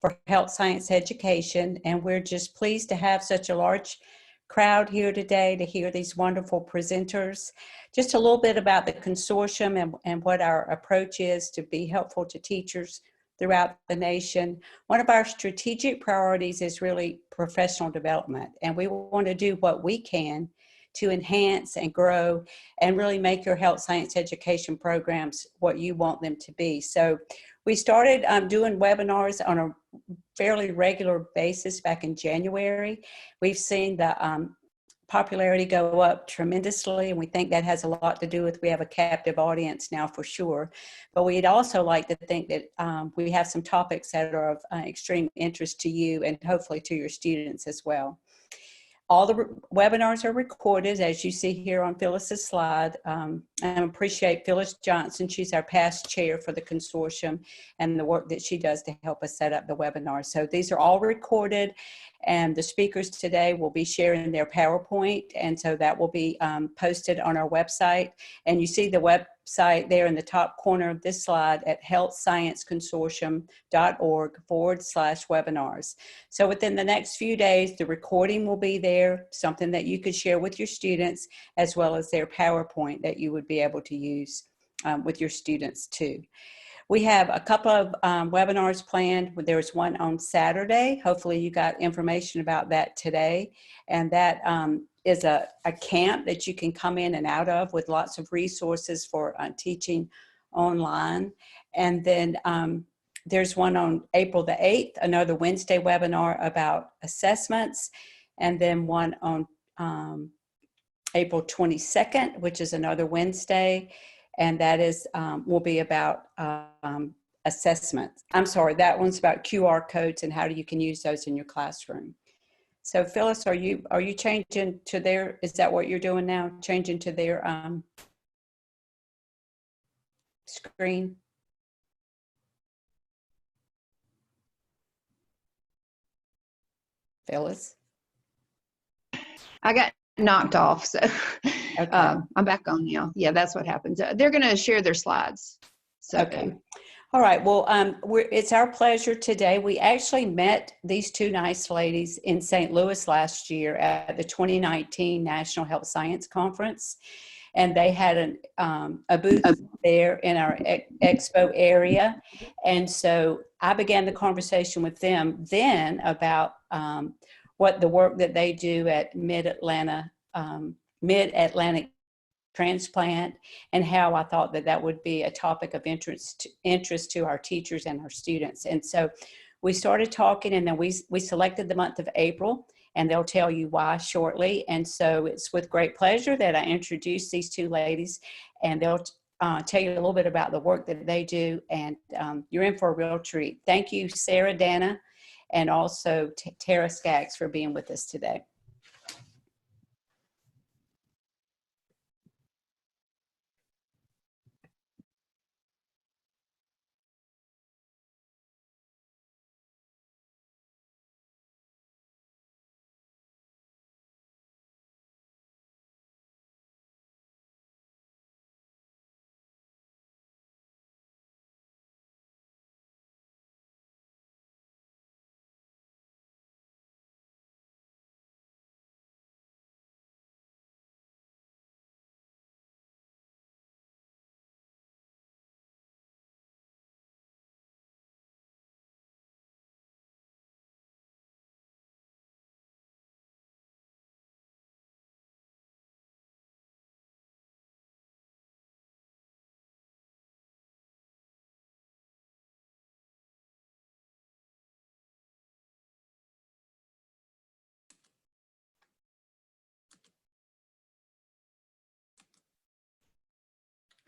for health science education. And we're just pleased to have such a large crowd here today to hear these wonderful presenters. Just a little bit about the consortium and what our approach is to be helpful to teachers throughout the nation. One of our strategic priorities is really professional development, and we want to do what we can to enhance and grow and really make your health science education programs what you want them to be. So we started doing webinars on a fairly regular basis back in January. We've seen the popularity go up tremendously, and we think that has a lot to do with we have a captive audience now for sure. But we'd also like to think that we have some topics that are of extreme interest to you and hopefully to your students as well. All the webinars are recorded, as you see here on Phyllis's slide. I appreciate Phyllis Johnson. She's our past chair for the consortium and the work that she does to help us set up the webinar. So these are all recorded, and the speakers today will be sharing their PowerPoint, and so that will be posted on our website. And you see the website there in the top corner of this slide at healthscienceconsortium.org/webinars. So within the next few days, the recording will be there, something that you could share with your students, as well as their PowerPoint that you would be able to use with your students too. We have a couple of webinars planned. There's one on Saturday. Hopefully you got information about that today. And that is a camp that you can come in and out of with lots of resources for teaching online. And then there's one on April the 8th, another Wednesday webinar about assessments. And then one on April 22nd, which is another Wednesday. And that is will be about assessments. I'm sorry, that one's about QR codes and how you can use those in your classroom. So Phyllis, are you changing to their, is that what you're doing now? Changing to their screen? Phyllis? I got knocked off, so okay. I'm back on now. Yeah, that's what happens. They're going to share their slides. So. Okay. All right. Well, it's our pleasure today. We actually met these two nice ladies in St. Louis last year at the 2019 National Health Science Conference, and they had a booth there in our expo area. And so I began the conversation with them then about what the work that they do at Mid-Atlantic Transplant, and how I thought that that would be a topic of interest to our teachers and our students. And so we started talking, and then we selected the month of April, and they'll tell you why shortly. And so it's with great pleasure that I introduce these two ladies, and they'll tell you a little bit about the work that they do, and you're in for a real treat. Thank you, Sarah Dana, and also Tara Skaggs for being with us today.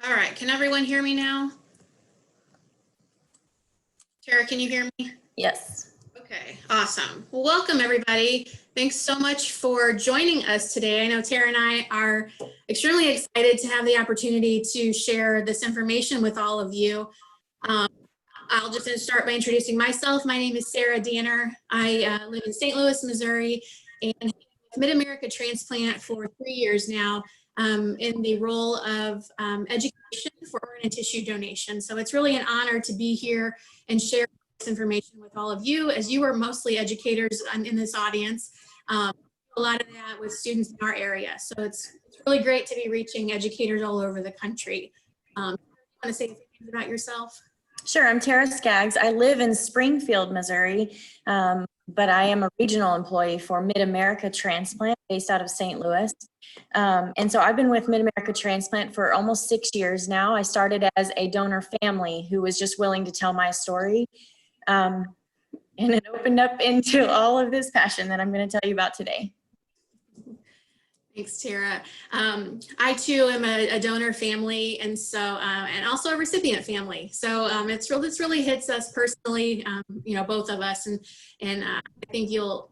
All right, can everyone hear me now? Tara, can you hear me? Yes. Okay, awesome. Well, welcome everybody. Thanks so much for joining us today. I know Tara and I are extremely excited to have the opportunity to share this information with all of you. I'll just start by introducing myself. My name is Sarah Danner. I live in St. Louis, Missouri, and with Mid-America Transplant for 3 years now in the role of education for organ and tissue donation. So it's really an honor to be here and share this information with all of you, as you are mostly educators in this audience. A lot of that with students in our area. So it's really great to be reaching educators all over the country. You want to say a few things about yourself? Sure, I'm Tara Skaggs. I live in Springfield, Missouri, but I am a regional employee for Mid-America Transplant based out of St. Louis. And so I've been with Mid-America Transplant for almost 6 years now. I started as a donor family who was just willing to tell my story. And it opened up into all of this passion that I'm going to tell you about today. Thanks, Tara. I too am a donor family, and so and also a recipient family. So this really hits us personally, both of us, and I think you'll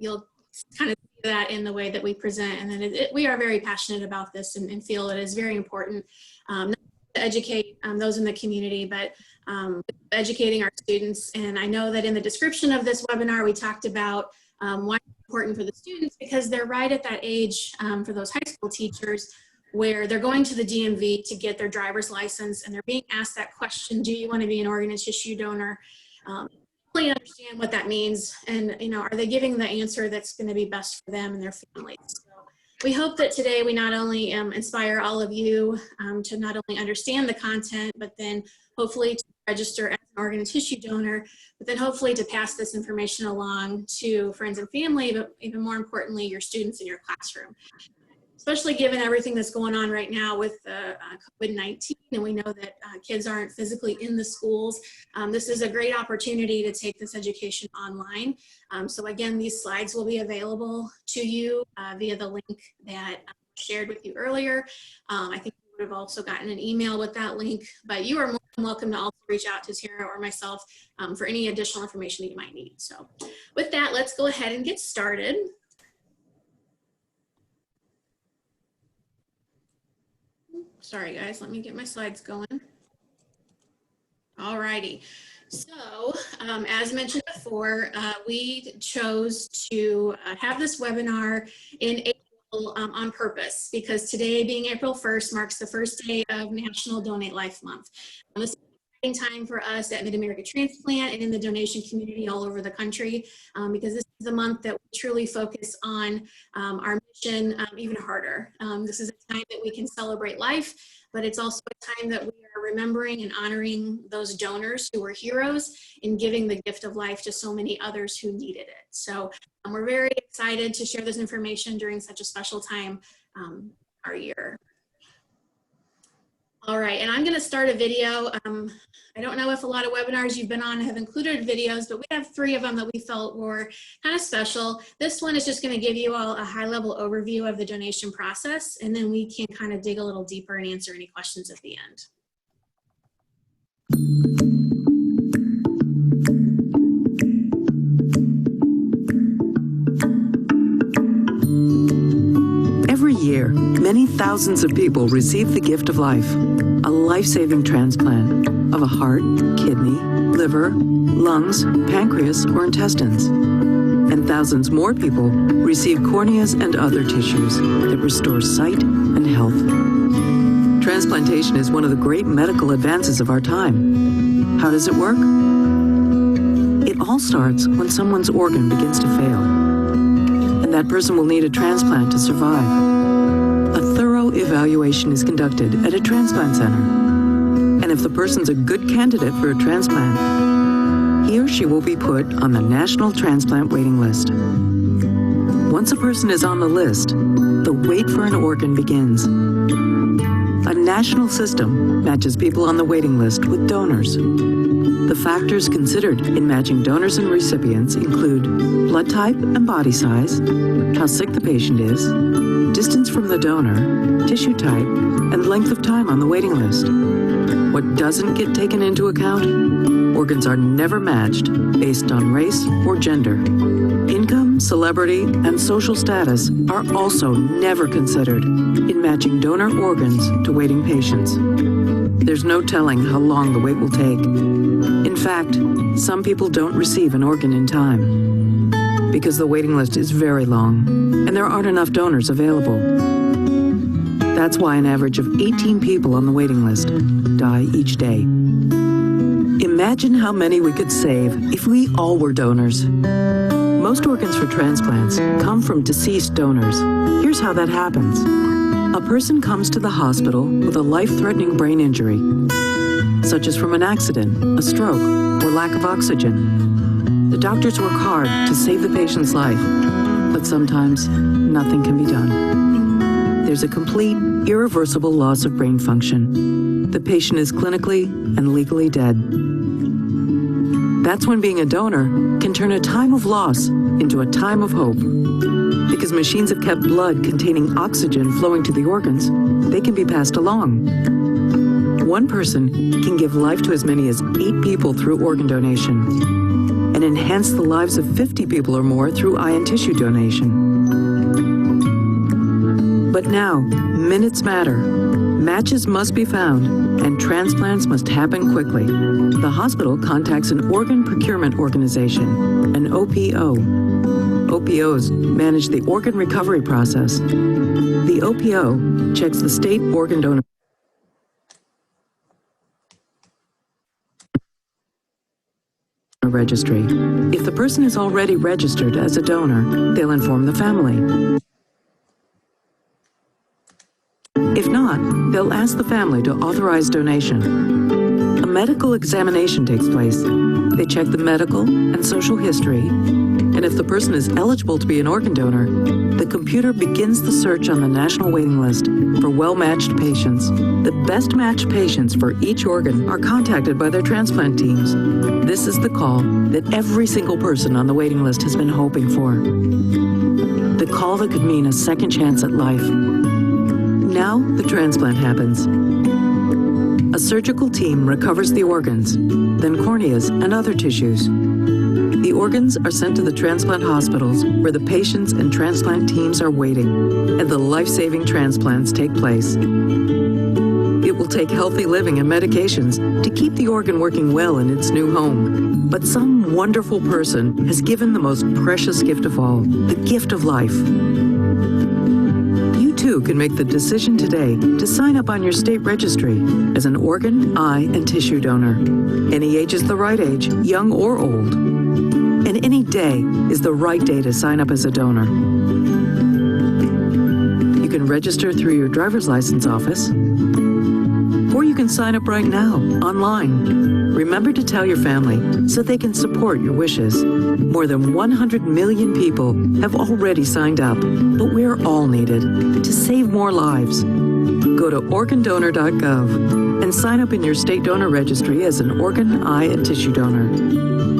kind of see that in the way that we present, and then we are very passionate about this and feel it is very important not to educate those in the community, but educating our students. And I know that in the description of this webinar, we talked about why it's important for the students, because they're right at that age for those high school teachers where they're going to the DMV to get their driver's license, and they're being asked that question, do you want to be an organ and tissue donor? Really understand what that means, and are they giving the answer that's going to be best for them and their families? So we hope that today we not only inspire all of you to not only understand the content, but then hopefully to register as an organ and tissue donor, but then hopefully to pass this information along to friends and family, but even more importantly, your students in your classroom. Especially given everything that's going on right now with COVID-19, and we know that kids aren't physically in the schools. This is a great opportunity to take this education online. So again, these slides will be available to you via the link that I shared with you earlier. I think you would have also gotten an email with that link, but you are more than welcome to also reach out to Tara or myself for any additional information that you might need. So with that, let's go ahead and get started. Sorry guys, let me get my slides going. All righty. So as mentioned before, we chose to have this webinar in April on purpose, because today being April 1st marks the first day of National Donate Life Month. This is an exciting time for us at Mid-America Transplant and in the donation community all over the country, because this is the month that we truly focus on our mission even harder. This is a time that we can celebrate life, but it's also a time that we are remembering and honoring those donors who were heroes in giving the gift of life to so many others who needed it. So we're very excited to share this information during such a special time our year. All right, and I'm going to start a video. I don't know if a lot of webinars you've been on have included videos, but we have 3 of them that we felt were kind of special. This one is just going to give you all a high-level overview of the donation process, and then we can kind of dig a little deeper and answer any questions at the end. Every year, many thousands of people receive the gift of life, a life-saving transplant of a heart, kidney, liver, lungs, pancreas, or intestines. And thousands more people receive corneas and other tissues that restore sight and health. Transplantation is one of the great medical advances of our time. How does it work? It all starts when someone's organ begins to fail, and that person will need a transplant to survive. A thorough evaluation is conducted at a transplant center, and if the person's a good candidate for a transplant, he or she will be put on the National Transplant Waiting List. Once a person is on the list, the wait for an organ begins. A national system matches people on the waiting list with donors. The factors considered in matching donors and recipients include blood type and body size, how sick the patient is, distance from the donor, tissue type, and length of time on the waiting list. What doesn't get taken into account? Organs are never matched based on race or gender. Income, celebrity, and social status are also never considered in matching donor organs to waiting patients. There's no telling how long the wait will take. In fact, some people don't receive an organ in time because the waiting list is very long and there aren't enough donors available. That's why an average of 18 people on the waiting list die each day. Imagine how many we could save if we all were donors. Most organs for transplants come from deceased donors. Here's how that happens. A person comes to the hospital with a life-threatening brain injury, such as from an accident, a stroke, or lack of oxygen. The doctors work hard to save the patient's life, but sometimes nothing can be done. There's a complete, irreversible loss of brain function. The patient is clinically and legally dead. That's when being a donor can turn a time of loss into a time of hope. Because machines have kept blood containing oxygen flowing to the organs, they can be passed along. One person can give life to as many as 8 people through organ donation and enhance the lives of 50 people or more through eye and tissue donation. But now, minutes matter. Matches must be found, and transplants must happen quickly. The hospital contacts an organ procurement organization, an OPO. OPOs manage the organ recovery process. The OPO checks the state organ donor registry. If the person is already registered as a donor, they'll inform the family. If not, they'll ask the family to authorize donation. A medical examination takes place. They check the medical and social history, and if the person is eligible to be an organ donor, the computer begins the search on the national waiting list for well-matched patients. The best matched patients for each organ are contacted by their transplant teams. This is the call that every single person on the waiting list has been hoping for. The call that could mean a second chance at life. Now the transplant happens. A surgical team recovers the organs, then corneas and other tissues. The organs are sent to the transplant hospitals where the patients and transplant teams are waiting, and the life-saving transplants take place. It will take healthy living and medications to keep the organ working well in its new home. But some wonderful person has given the most precious gift of all, the gift of life. You too can make the decision today to sign up on your state registry as an organ, eye, and tissue donor. Any age is the right age, young or old. And any day is the right day to sign up as a donor. You can register through your driver's license office, or you can sign up right now, online. Remember to tell your family so they can support your wishes. More than 100 million people have already signed up, but we're all needed to save more lives. Go to organdonor.gov and sign up in your state donor registry as an organ, eye, and tissue donor.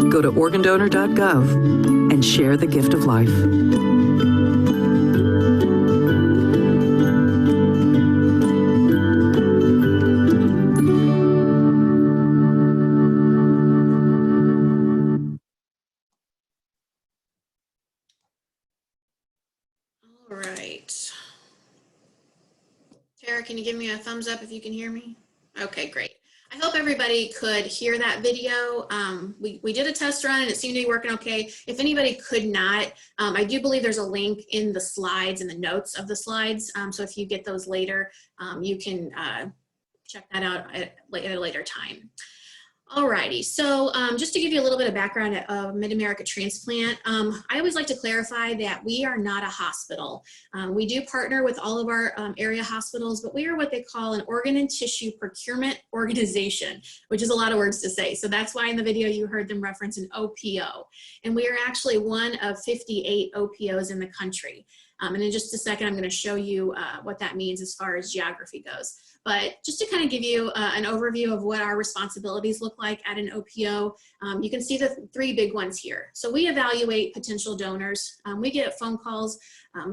Go to organdonor.gov and share the gift of life. All right. Tara, can you give me a thumbs up if you can hear me? Okay, great. I hope everybody could hear that video. We did a test run and it seemed to be working okay. If anybody could not, I do believe there's a link in the slides, in the notes of the slides. So if you get those later, you can check that out at a later time. Alrighty, so just to give you a little bit of background of Mid-America Transplant, I always like to clarify that we are not a hospital. We do partner with all of our area hospitals, but we are what they call an organ and tissue procurement organization, which is a lot of words to say. So that's why in the video you heard them reference an OPO. And we are actually one of 58 OPOs in the country. And in just a second, I'm going to show you what that means as far as geography goes. But just to kind of give you an overview of what our responsibilities look like at an OPO, you can see the 3 big ones here. So we evaluate potential donors. We get phone calls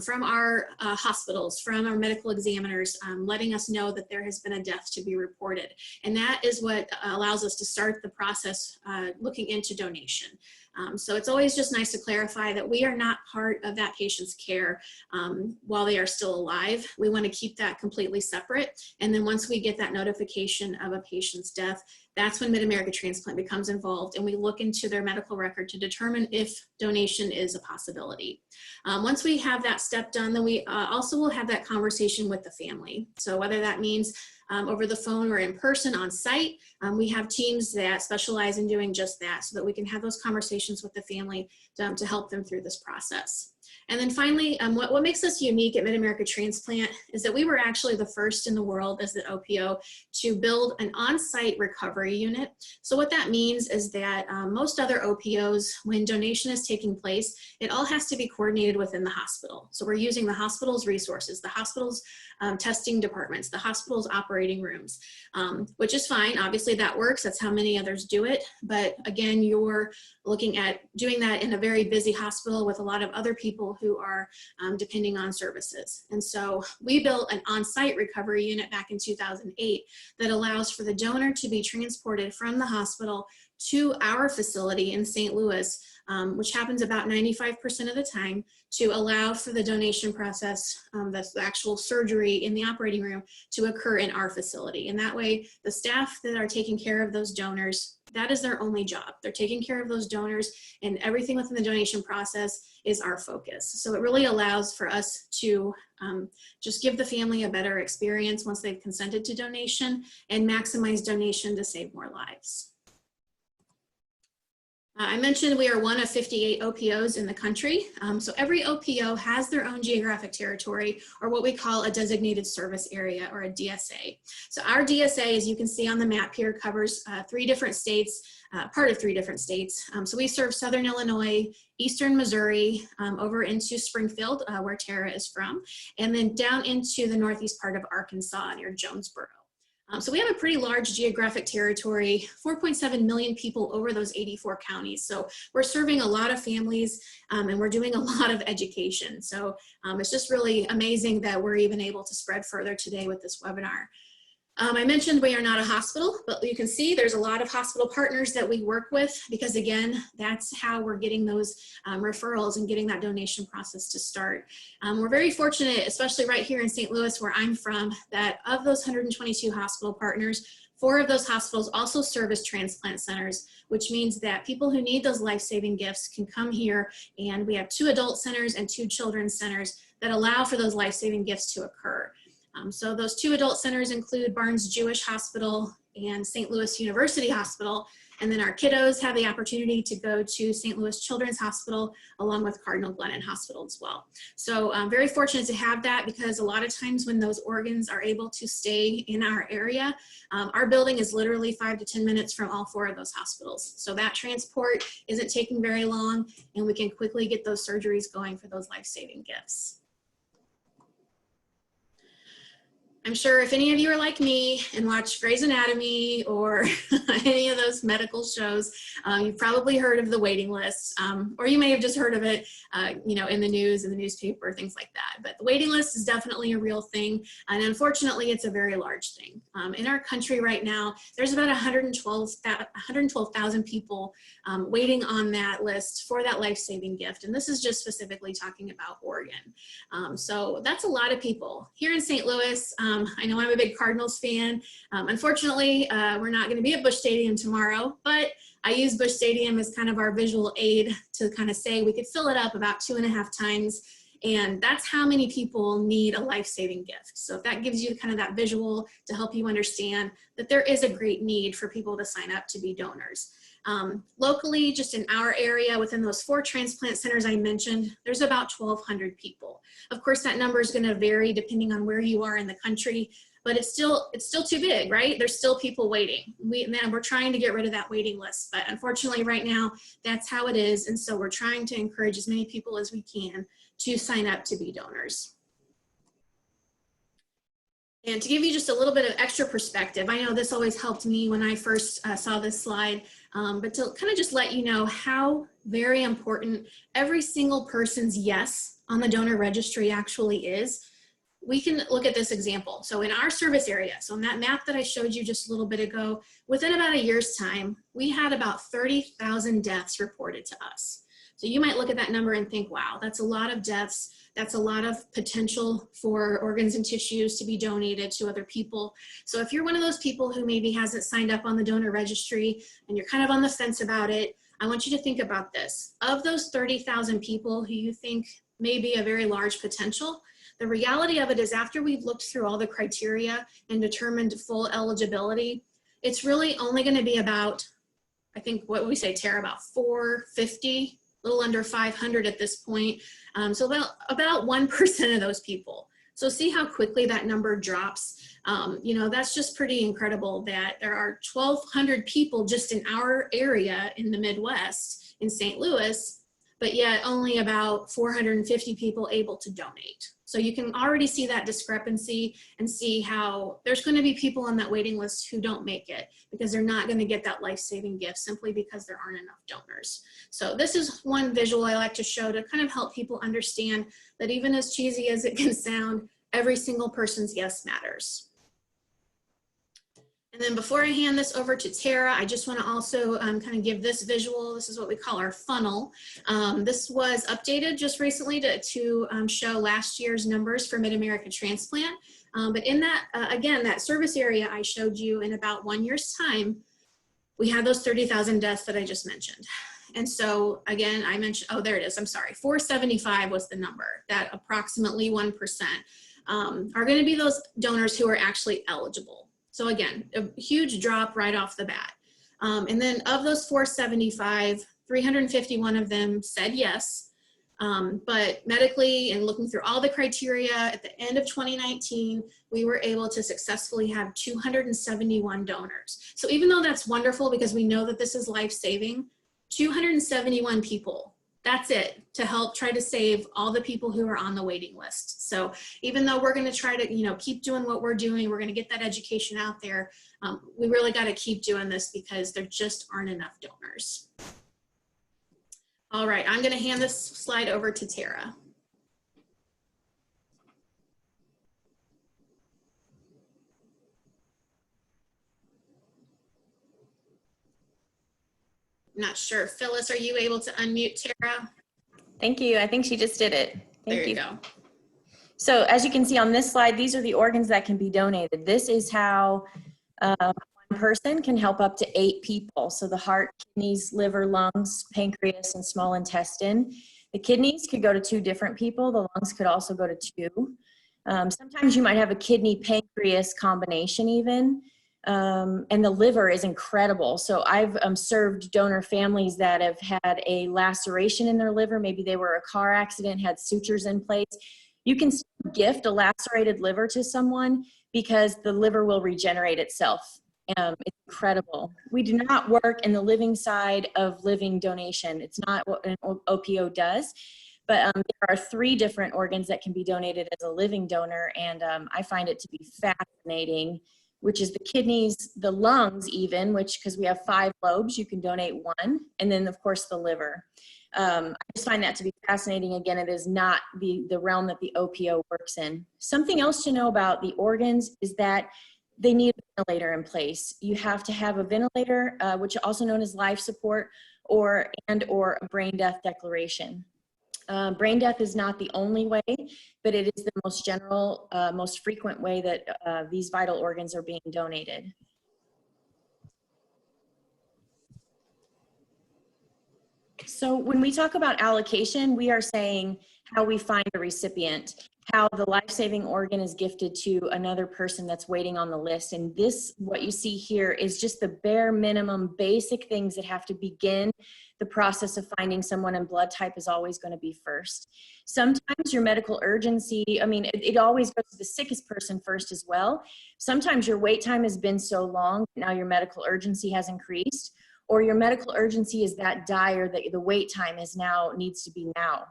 from our hospitals, from our medical examiners, letting us know that there has been a death to be reported. And that is what allows us to start the process looking into donation. So it's always just nice to clarify that we are not part of that patient's care while they are still alive. We want to keep that completely separate. And then once we get that notification of a patient's death, that's when Mid-America Transplant becomes involved and we look into their medical record to determine if donation is a possibility. Once we have that step done, then we also will have that conversation with the family. So whether that means over the phone or in person on site. We have teams that specialize in doing just that so that we can have those conversations with the family to help them through this process. And then finally, what makes us unique at Mid-America Transplant is that we were actually the first in the world as the OPO to build an on-site recovery unit. So what that means is that most other OPOs, when donation is taking place, it all has to be coordinated within the hospital. So we're using the hospital's resources, the hospital's testing departments, the hospital's operating rooms, which is fine. Obviously that works. That's how many others do it. But again, you're looking at doing that in a very busy hospital with a lot of other people who are depending on services. And so we built an on-site recovery unit back in 2008 that allows for the donor to be transported from the hospital to our facility in St. Louis, which happens about 95% of the time, to allow for the donation process, that's the actual surgery in the operating room, to occur in our facility. And that way, the staff that are taking care of those donors, that is their only job. They're taking care of those donors, and everything within the donation process is our focus. So it really allows for us to just give the family a better experience once they've consented to donation and maximize donation to save more lives. I mentioned we are one of 58 OPOs in the country. So every OPO has their own geographic territory, or what we call a designated service area, or a DSA. So our DSA, as you can see on the map here, covers 3 different states, part of 3 different states. So we serve Southern Illinois, Eastern Missouri, over into Springfield, where Tara is from, and then down into the northeast part of Arkansas near Jonesboro. So we have a pretty large geographic territory, 4.7 million people over those 84 counties. So we're serving a lot of families, and we're doing a lot of education. So it's just really amazing that we're even able to spread further today with this webinar. I mentioned we are not a hospital, but you can see there's a lot of hospital partners that we work with, because again, that's how we're getting those referrals and getting that donation process to start. We're very fortunate, especially right here in St. Louis, where I'm from, that of those 122 hospital partners, 4 of those hospitals also serve as transplant centers, which means that people who need those life-saving gifts can come here, and we have 2 adult centers and 2 children's centers that allow for those life-saving gifts to occur. So those 2 adult centers include Barnes Jewish Hospital and St. Louis University Hospital. And then our kiddos have the opportunity to go to St. Louis Children's Hospital along with Cardinal Glennon Hospital as well. So I'm very fortunate to have that, because a lot of times when those organs are able to stay in our area, our building is literally 5 to 10 minutes from all 4 of those hospitals. So that transport isn't taking very long, and we can quickly get those surgeries going for those life-saving gifts. I'm sure if any of you are like me and watch Grey's Anatomy or any of those medical shows, you've probably heard of the waiting list, or you may have just heard of it, you know, in the news, in the newspaper, things like that. But the waiting list is definitely a real thing, and unfortunately, it's a very large thing. In our country right now, there's about 112,000 people waiting on that list for that life-saving gift, and this is just specifically talking about organ. So that's a lot of people. Here in St. Louis, I know I'm a big Cardinals fan. Unfortunately, we're not going to be at Busch Stadium tomorrow, but I use Busch Stadium as kind of our visual aid to kind of say we could fill it up about 2.5 times. And that's how many people need a life-saving gift. So if that gives you kind of that visual to help you understand that there is a great need for people to sign up to be donors. Locally, just in our area, within those 4 transplant centers I mentioned, there's about 1,200 people. Of course, that number is going to vary depending on where you are in the country, but it's still too big, right? There's still people waiting. We're trying to get rid of that waiting list, but unfortunately right now, that's how it is. And so we're trying to encourage as many people as we can to sign up to be donors. And to give you just a little bit of extra perspective, I know this always helped me when I first saw this slide, but to kind of just let you know how very important every single person's yes on the donor registry actually is. We can look at this example. So in our service area, so on that map that I showed you just a little bit ago, within about a year's time, we had about 30,000 deaths reported to us. So you might look at that number and think, wow, that's a lot of deaths. That's a lot of potential for organs and tissues to be donated to other people. So if you're one of those people who maybe hasn't signed up on the donor registry and you're kind of on the fence about it, I want you to think about this. Of those 30,000 people who you think may be a very large potential. The reality of it is after we've looked through all the criteria and determined full eligibility, it's really only going to be about, I think what we say, Tara, about 450, a little under 500 at this point. So about 1% of those people. So see how quickly that number drops. You know, that's just pretty incredible that there are 1,200 people just in our area in the Midwest in St. Louis, but yet only about 450 people able to donate. So you can already see that discrepancy and see how there's going to be people on that waiting list who don't make it because they're not going to get that life-saving gift simply because there aren't enough donors. So this is one visual I like to show to kind of help people understand that even as cheesy as it can sound, every single person's yes matters. And then before I hand this over to Tara, I just want to also kind of give this visual. This is what we call our funnel. This was updated just recently to show last year's numbers for Mid-America Transplant. But in that, again, that service area I showed you in about 1 year's time, we had those 30,000 deaths that I just mentioned. And so again, I mentioned, oh, there it is. I'm sorry. 475 was the number, that approximately 1% are going to be those donors who are actually eligible. So again, a huge drop right off the bat. And then of those 475, 351 of them said yes. But medically and looking through all the criteria at the end of 2019, we were able to successfully have 271 donors. So even though that's wonderful because we know that this is life-saving, 271 people. That's it to help try to save all the people who are on the waiting list. So even though we're going to try to, you know, keep doing what we're doing, we're going to get that education out there. We really got to keep doing this because there just aren't enough donors. All right, I'm going to hand this slide over to Tara. Not sure. Phyllis, are you able to unmute Tara? Thank you. I think she just did it. Thank There you go. So as you can see on this slide, these are the organs that can be donated. This is how one person can help up to 8 people. So the heart, kidneys, liver, lungs, pancreas, and small intestine. The kidneys could go to 2 different people. The lungs could also go to 2. Sometimes you might have a kidney pancreas combination even. And the liver is incredible. So I've served donor families that have had a laceration in their liver. Maybe they were a car accident, had sutures in place. You can gift a lacerated liver to someone because the liver will regenerate itself. It's incredible. We do not work in the living side of living donation. It's not what an OPO does. But there are 3 different organs that can be donated as a living donor. And I find it to be fascinating, which is the kidneys, the lungs even, which because we have 5 lobes, you can donate 1, and then of course the liver. I just find that to be fascinating. Again, it is not the realm that the OPO works in. Something else to know about the organs is that they need a ventilator in place. You have to have a ventilator, which is also known as life support, or a brain death declaration. Brain death is not the only way, but it is the most general, most frequent way that these vital organs are being donated. So when we talk about allocation, we are saying how we find a recipient, how the life-saving organ is gifted to another person that's waiting on the list. And this, what you see here, is just the bare minimum basic things that have to begin the process of finding someone, and blood type is always going to be first. Sometimes your medical urgency, I mean, it always goes to the sickest person first as well. Sometimes your wait time has been so long, now your medical urgency has increased, or your medical urgency is that dire that the wait time is now, needs to be now.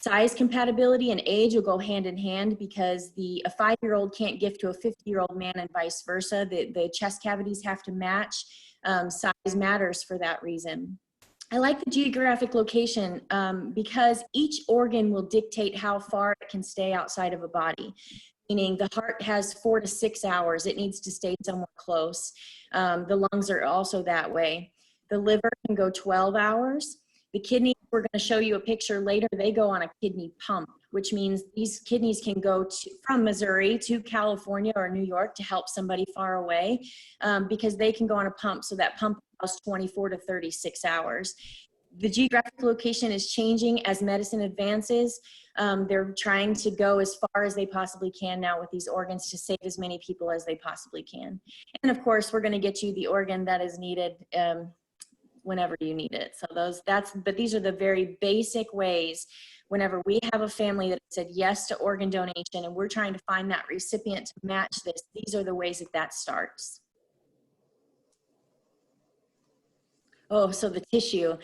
Size compatibility and age will go hand in hand because a 5-year-old can't gift to a 50-year-old man and vice versa. The chest cavities have to match. Size matters for that reason. I like the geographic location because each organ will dictate how far it can stay outside of a body. Meaning the heart has 4 to 6 hours. It needs to stay somewhere close. The lungs are also that way. The liver can go 12 hours. The kidneys, we're going to show you a picture later, they go on a kidney pump, which means these kidneys can go from Missouri to California or New York to help somebody far away because they can go on a pump. So that pump lasts 24 to 36 hours. the geographic location is changing as medicine advances. They're trying to go as far as they possibly can now with these organs to save as many people as they possibly can. And of course, we're going to get you the organ that is needed whenever you need it. So but these are the very basic ways. Whenever we have a family that said yes to organ donation and we're trying to find that recipient to match this, these are the ways that starts. Oh, so the tissue.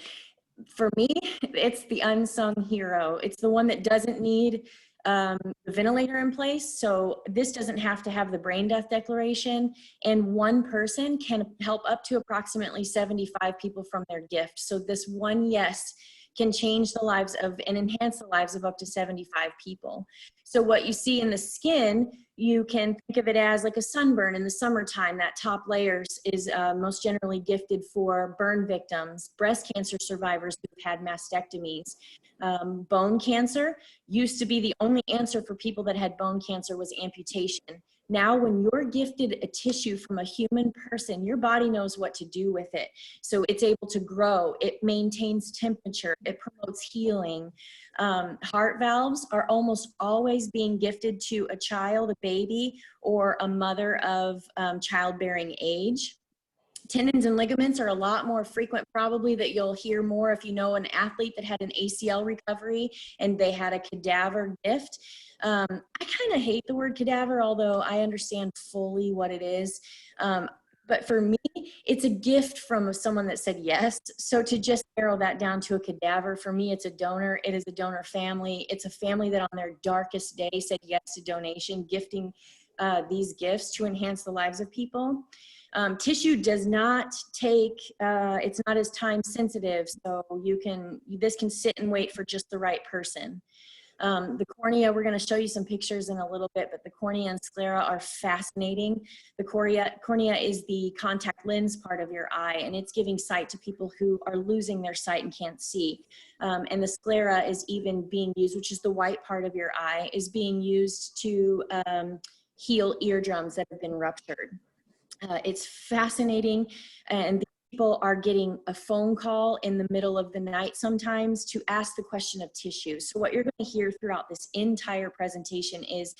For me, it's the unsung hero. It's the one that doesn't need the ventilator in place. So this doesn't have to have the brain death declaration, and one person can help up to approximately 75 people from their gift. So this one yes can change the lives of and enhance the lives of up to 75 people. So what you see in the skin, you can think of it as like a sunburn in the summertime. That top layers is most generally gifted for burn victims, breast cancer survivors who've had mastectomies. Bone cancer used to be the only answer for people that had bone cancer was amputation. Now, when you're gifted a tissue from a human person, your body knows what to do with it. So it's able to grow, it maintains temperature, it promotes healing. Heart valves are almost always being gifted to a child, a baby, or a mother of childbearing age. Tendons and ligaments are a lot more frequent, probably, that you'll hear more if you know an athlete that had an ACL recovery and they had a cadaver gift. I kind of hate the word cadaver, although I understand fully what it is. But for me, it's a gift from someone that said yes. So to just narrow that down to a cadaver, for me, it's a donor. It is a donor family. It's a family that on their darkest day said yes to donation, gifting these gifts to enhance the lives of people. Tissue does not take, it's not as time sensitive, so this can sit and wait for just the right person. The cornea, we're going to show you some pictures in a little bit, but the cornea and sclera are fascinating. The cornea is the contact lens part of your eye, and it's giving sight to people who are losing their sight and can't see. And the sclera is even being used, which is the white part of your eye, is being used to heal eardrums that have been ruptured. It's fascinating, and people are getting a phone call in the middle of the night sometimes to ask the question of tissue. So what you're going to hear throughout this entire presentation is,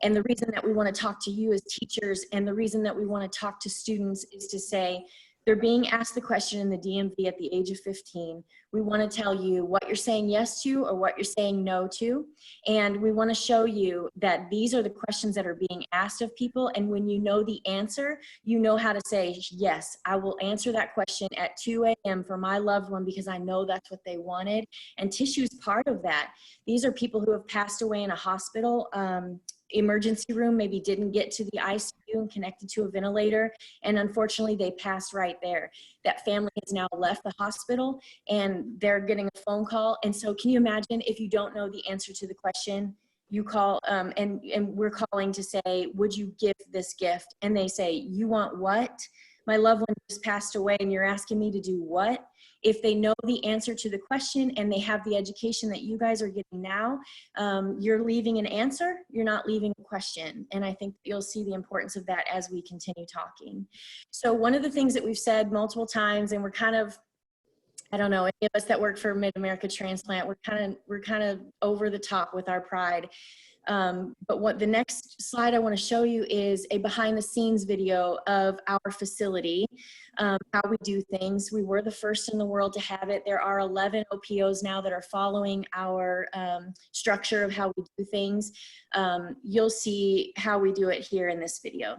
and the reason that we want to talk to you as teachers, and the reason that we want to talk to students, is to say, they're being asked the question in the DMV at the age of 15. We want to tell you what you're saying yes to or what you're saying no to. And we want to show you that these are the questions that are being asked of people. And when you know the answer, you know how to say, yes, I will answer that question at 2 a.m. for my loved one because I know that's what they wanted. And tissue is part of that. These are people who have passed away in a hospital emergency room, maybe didn't get to the ICU and connected to a ventilator, and unfortunately they passed right there. That family has now left the hospital and they're getting a phone call. And so can you imagine if you don't know the answer to the question, you call and we're calling to say, would you give this gift? And they say, you want what? My loved one just passed away and you're asking me to do what? If they know the answer to the question and they have the education that you guys are getting now, you're leaving an answer, you're not leaving a question. And I think you'll see the importance of that as we continue talking. So one of the things that we've said multiple times, and we're kind of, I don't know, any of us that work for Mid-America Transplant, we're kind of over the top with our pride. But what the next slide I want to show you is a behind the scenes video of our facility, how we do things. We were the first in the world to have it. There are 11 OPOs now that are following our structure of how we do things. You'll see how we do it here in this video.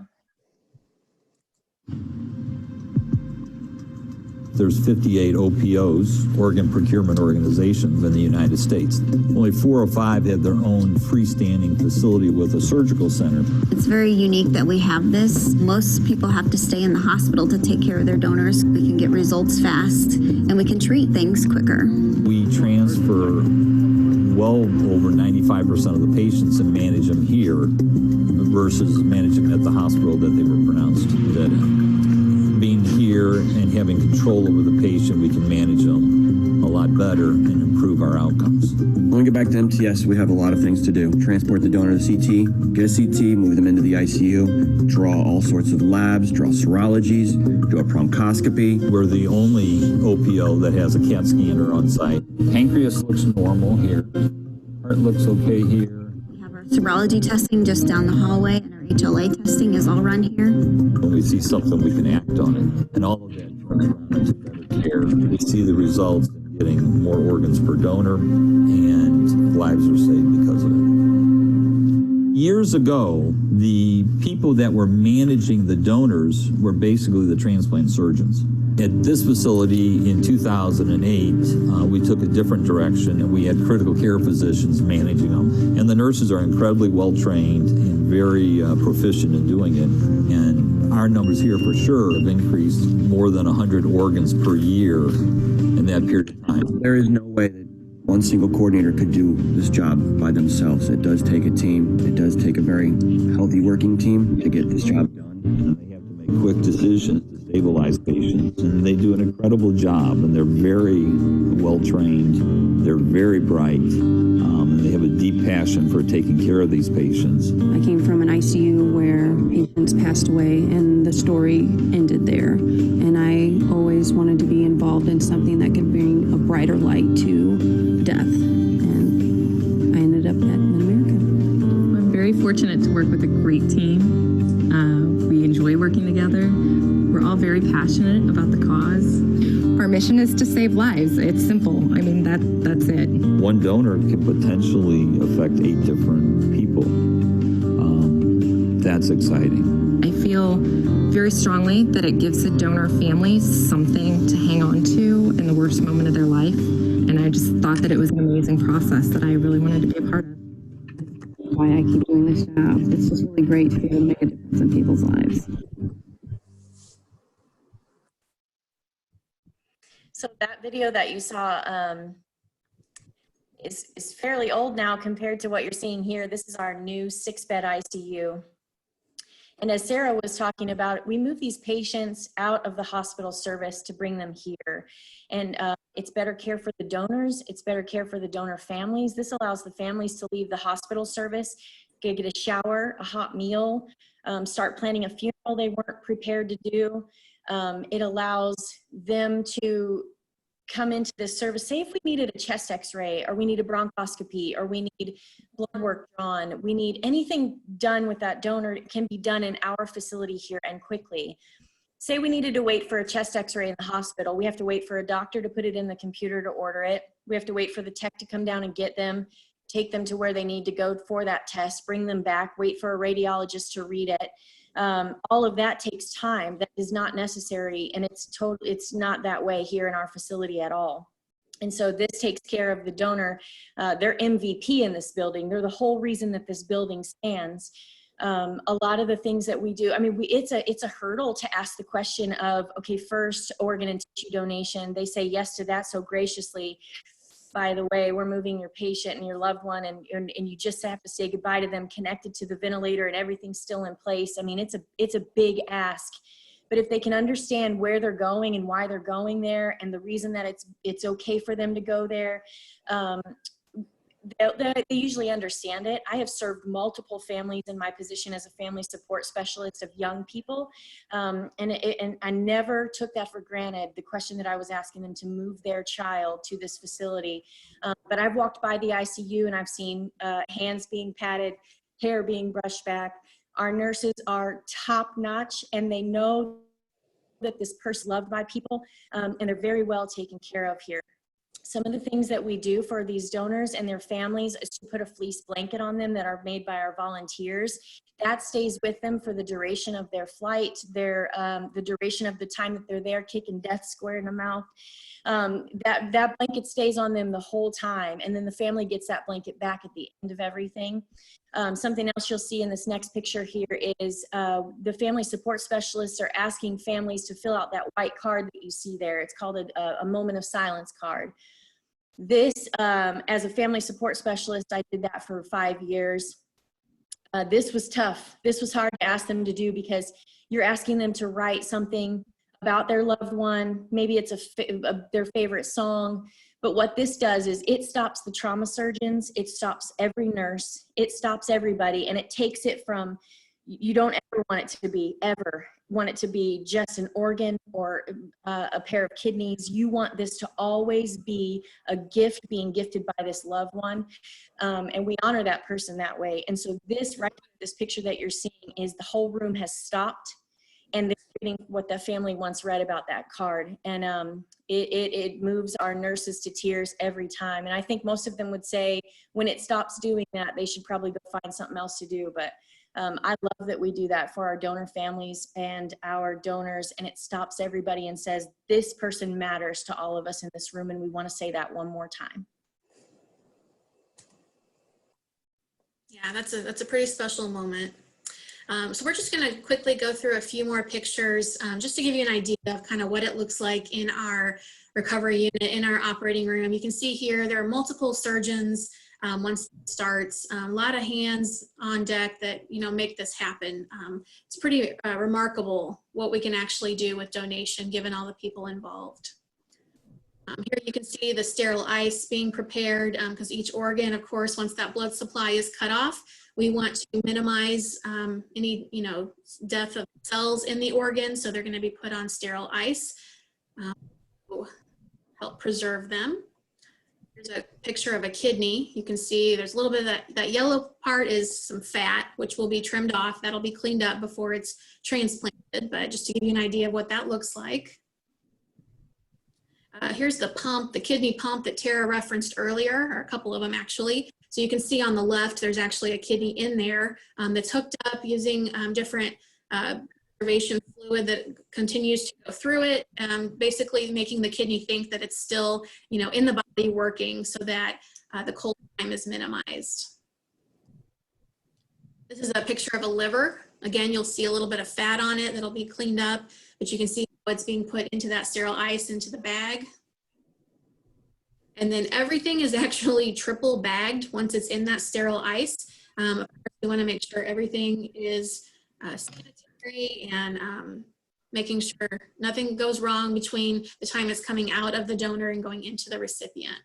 There's 58 OPOs, organ procurement organizations, in the United States. Only 4 or 5 have their own freestanding facility with a surgical center. It's very unique that we have this. Most people have to stay in the hospital to take care of their donors. We can get results fast and we can treat things quicker. We transfer well over 95% of the patients and manage them here versus managing them at the hospital that they were pronounced dead in. Being here and having control over the patient, we can manage them a lot better. better and improve our outcomes. When we get back to MTS, we have a lot of things to do. Transport the donor to CT, get a CT, move them into the ICU, draw all sorts of labs, draw serologies, do a bronchoscopy. We're the only OPO that has a CAT scanner on site. Pancreas looks normal here. Heart looks okay here. We have our serology testing just down the hallway, and our HLA testing is all run here. When we see something, we can act on it. And all of that turns around into better care. We see the results in getting more organs per donor, and lives are saved because of it. Years ago, the people that were managing the donors were basically the transplant surgeons. At this facility in 2008, we took a different direction, and we had critical care physicians managing them. And the nurses are incredibly well trained and very proficient in doing it. And our numbers here for sure have increased more than 100 organs per year in that period of time. There is no way that one single coordinator could do this job by themselves. It does take a team. It does take a very healthy working team to get this job done. And they have to make quick decisions to stabilize patients, and they do an incredible job, and they're very well trained, they're very bright, and they have a deep passion for taking care of these patients. I came from an ICU where patients passed away and the story ended there, and I always wanted to be involved in something that could bring a brighter light to death, and I ended up at MidAmerica. I'm very fortunate to work with a great team. We enjoy working together. We're all very passionate about the cause. Our mission is to save lives. It's simple. I mean, that's it. One donor can potentially affect 8 different people. That's exciting. I feel very strongly that it gives the donor families something to hang on to in the worst moment of their life. And I just thought that it was an amazing process that I really wanted to be a part of. Why I keep doing this job. It's just really great to be able to make a difference in people's lives. So that video that you saw is fairly old now compared to what you're seeing here. This is our new 6-bed ICU. And as Sarah was talking about, we move these patients out of the hospital service to bring them here. And it's better care for the donors. It's better care for the donor families. This allows the families to leave the hospital service, get a shower, a hot meal, start planning a funeral they weren't prepared to do. It allows them to come into this service. Say if we needed a chest x-ray, or we need a bronchoscopy, or we need blood work drawn, we need anything done with that donor, it can be done in our facility here and quickly. Say we needed to wait for a chest x-ray in the hospital. We have to wait for a doctor to put it in the computer to order it. We have to wait for the tech to come down and get them, take them to where they need to go for that test, bring them back, wait for a radiologist to read it. All of that takes time. That is not necessary, and it's not that way here in our facility at all. And so this takes care of the donor. They're MVP in this building. They're the whole reason that this building stands. A lot of the things that we do, I mean, it's a hurdle to ask the question of, okay, first organ and tissue donation. They say yes to that so graciously. By the way, we're moving your patient and your loved one, and you just have to say goodbye to them, connected to the ventilator, and everything's still in place. I mean, it's a big ask. But if they can understand where they're going and why they're going there, and the reason that it's okay for them to go there, they usually understand it. I have served multiple families in my position as a family support specialist of young people, and I never took that for granted, the question that I was asking them to move their child to this facility. But I've walked by the ICU and I've seen hands being patted, hair being brushed back. Our nurses are top notch, and they know that this person loved by people, and they're very well taken care of here. Some of the things that we do for these donors and their families is to put a fleece blanket on them that are made by our volunteers. That stays with them for the duration of their flight, the duration of the time that they're there, kicking death square in the mouth. That blanket stays on them the whole time, and then the family gets that blanket back at the end of everything. Something else you'll see in this next picture here is the family support specialists are asking families to fill out that white card that you see there. It's called a moment of silence card. This, as a family support specialist, I did that for 5 years. This was tough. This was hard to ask them to do, because you're asking them to write something about their loved one. Maybe it's their favorite song. But what this does is it stops the trauma surgeons, it stops every nurse, it stops everybody, and it takes it from, you don't ever want it to be just an organ or a pair of kidneys. You want this to always be a gift being gifted by this loved one. And we honor that person that way. And so this picture that you're seeing is the whole room has stopped, and they're reading what the family once read about that card. And it moves our nurses to tears every time. And I think most of them would say when it stops doing that, they should probably go find something else to do. But I love that we do that for our donor families and our donors, and it stops everybody and says, this person matters to all of us in this room, and we want to say that one more time. Yeah, that's a pretty special moment. So we're just going to quickly go through a few more pictures just to give you an idea of kind of what it looks like in our recovery unit, in our operating room. You can see here there are multiple surgeons once it starts, a lot of hands on deck that, you know, make this happen. It's pretty remarkable what we can actually do with donation given all the people involved. Here you can see the sterile ice being prepared because each organ, of course, once that blood supply is cut off, we want to minimize any, you know, death of cells in the organ. So they're going to be put on sterile ice to help preserve them. Here's a picture of a kidney. You can see there's a little bit of that yellow part is some fat, which will be trimmed off. That'll be cleaned up before it's transplanted, but just to give you an idea of what that looks like. Here's the pump, the kidney pump that Tara referenced earlier, or a couple of them actually. So you can see on the left, there's actually a kidney in there that's hooked up using different preservation fluid that continues to go through it, basically making the kidney think that it's still, you know, in the body working so that the cold time is minimized. This is a picture of a liver. Again, you'll see a little bit of fat on it that'll be cleaned up, but you can see what's being put into that sterile ice into the bag. And then everything is actually triple bagged once it's in that sterile ice. We want to make sure everything is sanitary and making sure nothing goes wrong between the time it's coming out of the donor and going into the recipient.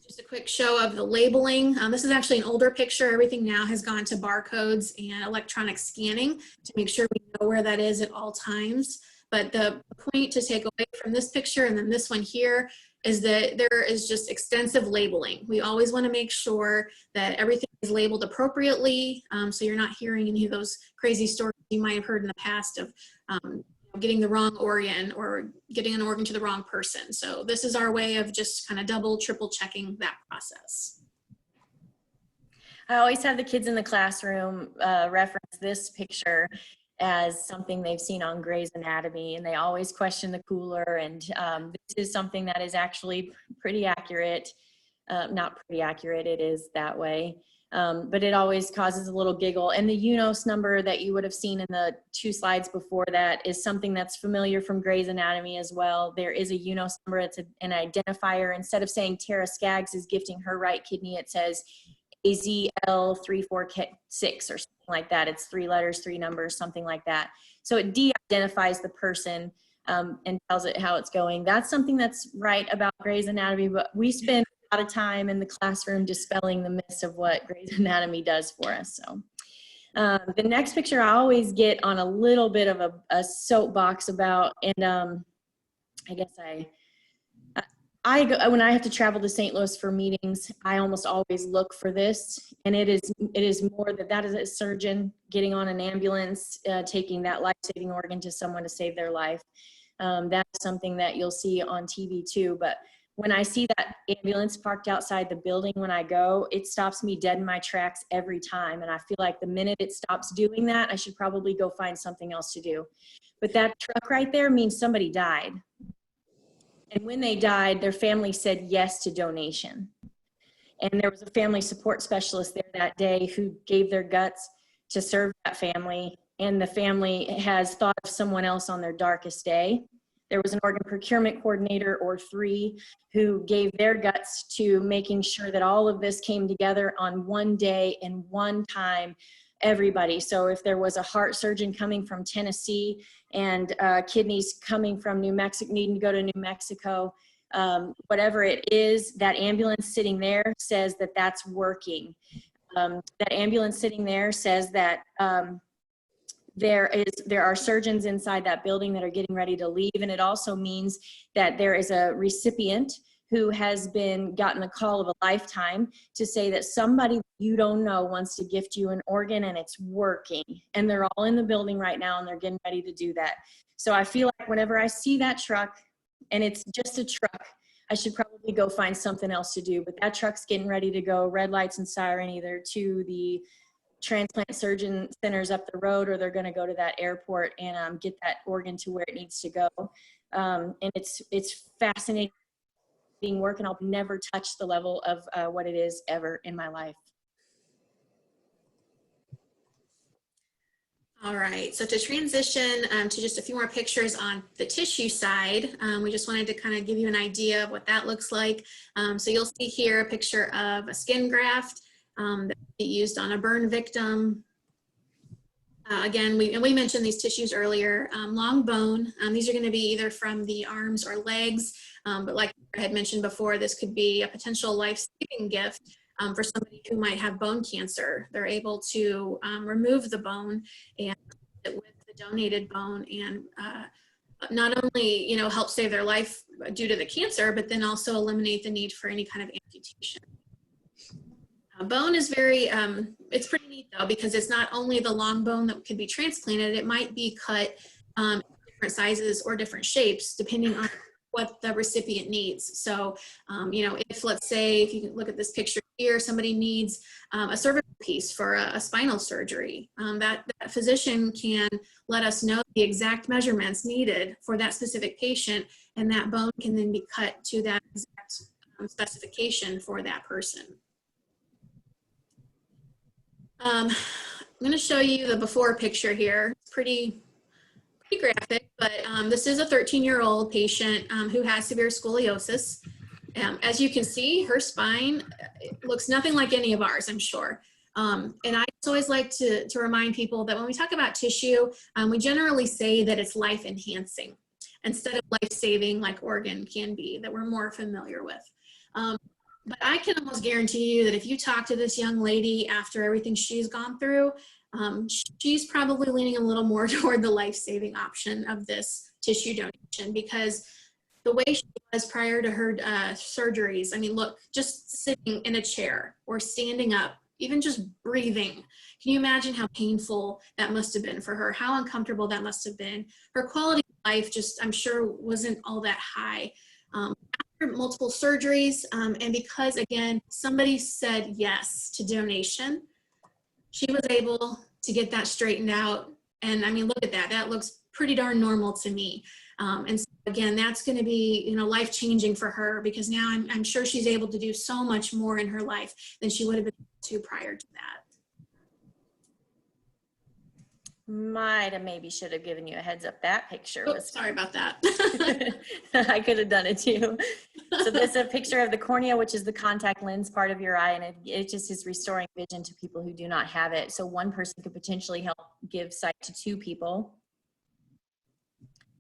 Just a quick show of the labeling. This is actually an older picture. Everything now has gone to barcodes and electronic scanning to make sure we know where that is at all times. But the point to take away from this picture and then this one here is that there is just extensive labeling. We always want to make sure that everything is labeled appropriately, so you're not hearing any of those crazy stories you might have heard in the past of getting the wrong organ or getting an organ to the wrong person. So this is our way of just kind of double, triple checking that process. I always have the kids in the classroom reference this picture as something they've seen on Grey's Anatomy, and they always question the cooler, and this is something that is actually pretty accurate. Not pretty accurate, it is that way, but it always causes a little giggle. And the UNOS number that you would have seen in the 2 slides before that is something that's familiar from Grey's Anatomy as well. There is a UNOS number, it's an identifier. Instead of saying Tara Skaggs is gifting her right kidney, it says AZL3446 or something like that. It's 3 letters, 3 numbers, something like that. So it de-identifies the person and tells it how it's going. That's something that's right about Grey's Anatomy, but we spend a lot of time in the classroom dispelling the myths of what Grey's Anatomy does for us. So the next picture I always get on a little bit of a soapbox about, and I guess when I have to travel to St. Louis for meetings, I almost always look for this, and it is more that is a surgeon getting on an ambulance, taking that life-saving organ to someone to save their life. That's something that you'll see on TV too, but when I see that ambulance parked outside the building when I go, it stops me dead in my tracks every time, and I feel like the minute it stops doing that, I should probably go find something else to do. But that truck right there means somebody died. And when they died, their family said yes to donation. And there was a family support specialist there that day who gave their guts to serve that family. And the family has thought of someone else on their darkest day. There was an organ procurement coordinator or 3 who gave their guts to making sure that all of this came together on one day and one time, everybody. So if there was a heart surgeon coming from Tennessee and kidneys coming from New Mexico, needing to go to New Mexico, whatever it is, that ambulance sitting there says that that's working. That ambulance sitting there says that there are surgeons inside that building that are getting ready to leave, and it also means that there is a recipient who has gotten a call of a lifetime to say that somebody you don't know wants to gift you an organ, and it's working. And they're all in the building right now, and they're getting ready to do that. So I feel like whenever I see that truck, and it's just a truck, I should probably go find something else to do. But that truck's getting ready to go, red lights and siren, either to the transplant surgeon centers up the road, or they're going to go to that airport and get that organ to where it needs to go. And it's fascinating work, and I'll never touch the level of what it is ever in my life. All right, so to transition to just a few more pictures on the tissue side, we just wanted to kind of give you an idea of what that looks like. So you'll see here a picture of a skin graft that will be used on a burn victim. Again, we mentioned these tissues earlier. Long bone, these are going to be either from the arms or legs, but like I had mentioned before, this could be a potential life-saving gift for somebody who might have bone cancer. They're able to remove the bone and put it with the donated bone, and not only help save their life due to the cancer, but then also eliminate the need for any kind of amputation. Bone is very, it's pretty neat though, because it's not only the long bone that could be transplanted, it might be cut different sizes or different shapes depending on what the recipient needs. So, if let's say, if you can look at this picture here, somebody needs a cervical piece for a spinal surgery, that physician can let us know the exact measurements needed for that specific patient, and that bone can then be cut to that exact specification for that person. I'm going to show you the before picture here. It's pretty graphic, but this is a 13-year-old patient who has severe scoliosis. As you can see, her spine looks nothing like any of ours, I'm sure. And I always like to remind people that when we talk about tissue, we generally say that it's life-enhancing instead of life-saving like organ can be, that we're more familiar with. But I can almost guarantee you that if you talk to this young lady after everything she's gone through, she's probably leaning a little more toward the life-saving option of this tissue donation, because the way she was prior to her surgeries, I mean, look, just sitting in a chair or standing up, even just breathing. Can you imagine how painful that must have been for her, how uncomfortable that must have been? Her quality of life just, I'm sure, wasn't all that high. After multiple surgeries, and because, again, somebody said yes to donation, she was able to get that straightened out. And I mean, look at that. That looks pretty darn normal to me. And so again, that's going to be, life-changing for her, because now I'm sure she's able to do so much more in her life than she would have been able to prior to that. Might have maybe should have given you a heads up. That picture was sorry about that. I could have done it too. So this is a picture of the cornea, which is the contact lens part of your eye, and it just is restoring vision to people who do not have it. So one person could potentially help give sight to 2 people.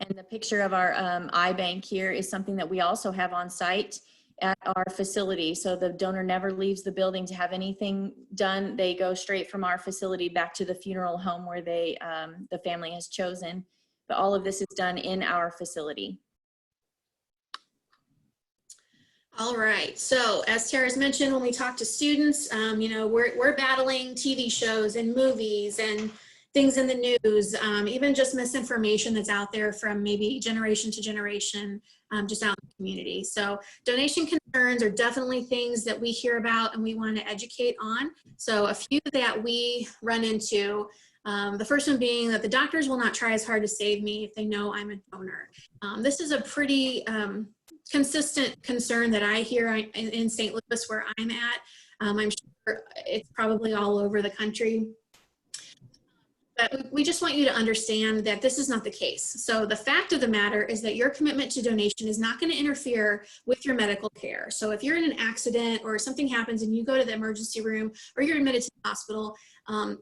And the picture of our eye bank here is something that we also have on site at our facility. So the donor never leaves the building to have anything done. They go straight from our facility back to the funeral home where the family has chosen. But all of this is done in our facility. All right, so as Tara's mentioned, when we talk to students, we're battling TV shows and movies and things in the news, even just misinformation that's out there from maybe generation to generation, just out in the community. So donation concerns are definitely things that we hear about and we want to educate on. So a few that we run into, the first one being that the doctors will not try as hard to save me if they know I'm a donor. This is a pretty consistent concern that I hear in St. Louis where I'm at. I'm sure it's probably all over the country. But we just want you to understand that this is not the case. So the fact of the matter is that your commitment to donation is not going to interfere with your medical care. So if you're in an accident or something happens and you go to the emergency room or you're admitted to the hospital,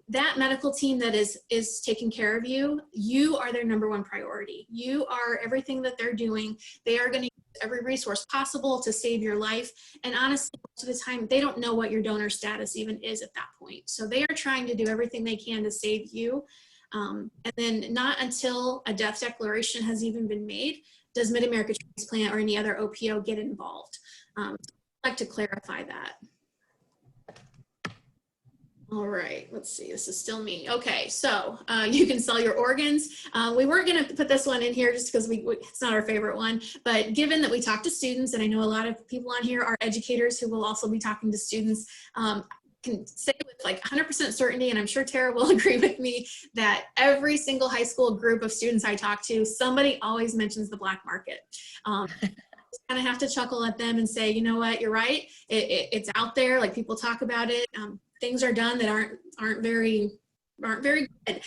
that medical team that is taking care of you, you are their number one priority. You are everything that they're doing. They are going to use every resource possible to save your life. And honestly, most of the time, they don't know what your donor status even is at that point. So they are trying to do everything they can to save you. And then not until a death declaration has even been made does Mid-America Transplant or any other OPO get involved. So I'd like to clarify that. All right, let's see, this is still me. Okay, so you can sell your organs. We weren't gonna put this one in here just because it's not our favorite one, but given that we talk to students, and I know a lot of people on here are educators who will also be talking to students, can say with like 100% certainty, and I'm sure Tara will agree with me, that every single high school group of students I talk to, somebody always mentions the black market. Kind of have to chuckle at them and say, you know what, you're right. It's out there, like people talk about it. Things are done that aren't very good.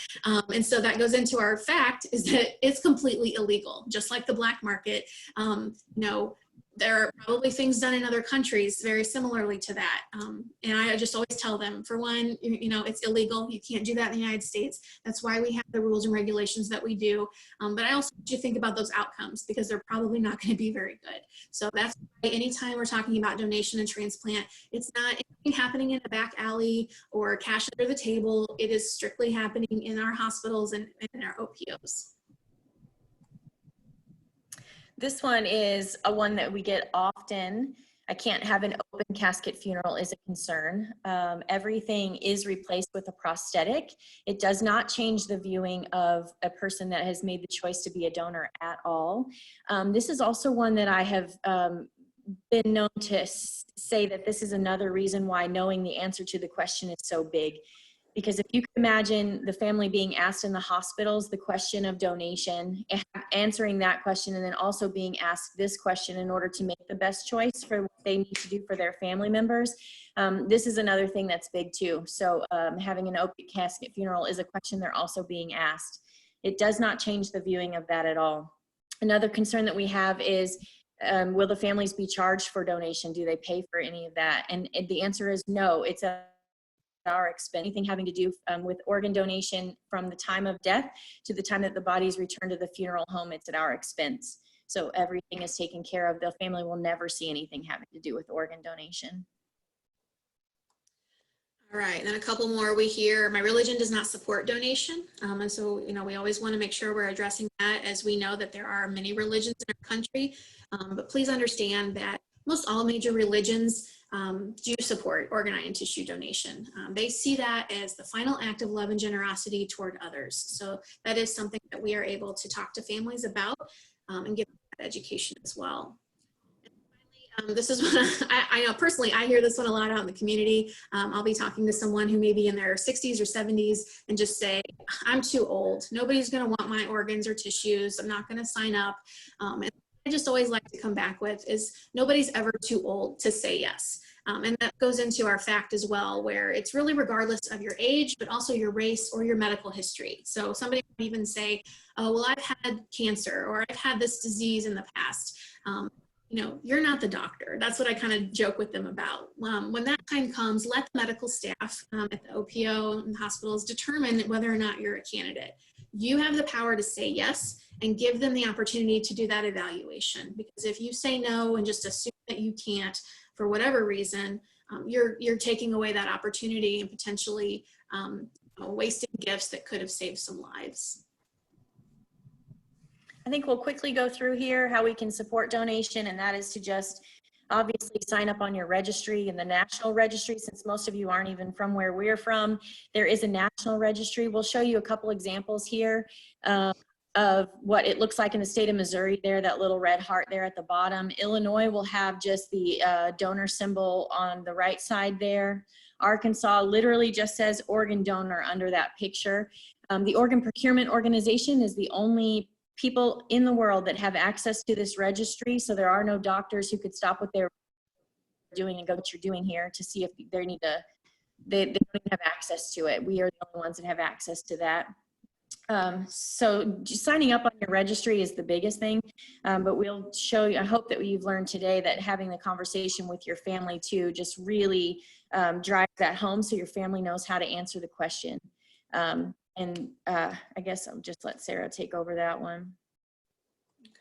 And so that goes into our fact is that it's completely illegal, just like the black market. You know, there are probably things done in other countries very similarly to that. And I just always tell them, for one, you know, it's illegal. You can't do that in the United States. That's why we have the rules and regulations that we do. But I also want you to think about those outcomes because they're probably not going to be very good. So that's why anytime we're talking about donation and transplant, it's not anything happening in a back alley or cash under the table. It is strictly happening in our hospitals and in our OPOs. This one is a one that we get often. I can't have an open casket funeral is a concern. Everything is replaced with a prosthetic. It does not change the viewing of a person that has made the choice to be a donor at all. This is also one that I have been known to say that this is another reason why knowing the answer to the question is so big. Because if you can imagine the family being asked in the hospitals the question of donation, and answering that question, and then also being asked this question in order to make the best choice for what they need to do for their family members, this is another thing that's big too. So having an open casket funeral is a question they're also being asked. It does not change the viewing of that at all. Another concern that we have is, will the families be charged for donation? Do they pay for any of that? And the answer is no. It's our expense. Anything having to do with organ donation from the time of death to the time that the body is returned to the funeral home, it's at our expense. So everything is taken care of. The family will never see anything having to do with organ donation. All right, then a couple more we hear. My religion does not support donation. And so, you know, we always want to make sure we're addressing that, as we know that there are many religions in our country. But please understand that most all major religions do support organ, eye, and tissue donation. They see that as the final act of love and generosity toward others. So that is something that we are able to talk to families about and give that education as well. And finally, this is one I know personally, I hear this one a lot out in the community. I'll be talking to someone who may be in their 60s or 70s and just say, I'm too old. Nobody's going to want my organs or tissues. I'm not going to sign up. And I just always like to come back with is nobody's ever too old to say yes. And that goes into our fact as well, where it's really regardless of your age, but also your race or your medical history. So somebody might even say, oh, well, I've had cancer or I've had this disease in the past. You know, you're not the doctor. That's what I kind of joke with them about. When that time comes, let the medical staff at the OPO and hospitals determine whether or not you're a candidate. You have the power to say yes and give them the opportunity to do that evaluation. Because if you say no and just assume that you can't for whatever reason, you're taking away that opportunity and potentially wasting gifts that could have saved some lives. I think we'll quickly go through here how we can support donation, and that is to just obviously sign up on your registry and the national registry. Since most of you aren't even from where we're from, there is a national registry. We'll show you a couple examples here of what it looks like in the state of Missouri there, that little red heart there at the bottom. Illinois will have just the donor symbol on the right side there. Arkansas literally just says organ donor under that picture. The Organ Procurement Organization is the only people in the world that have access to this registry, so there are no doctors who could stop what they're doing and go, what you're doing here, to see if they need to they don't even have access to it. We are the only ones that have access to that. So just signing up on your registry is the biggest thing, but we'll show you, I hope that you've learned today that having the conversation with your family too just really drives that home so your family knows how to answer the question. I guess I'll just let Sarah take over that one.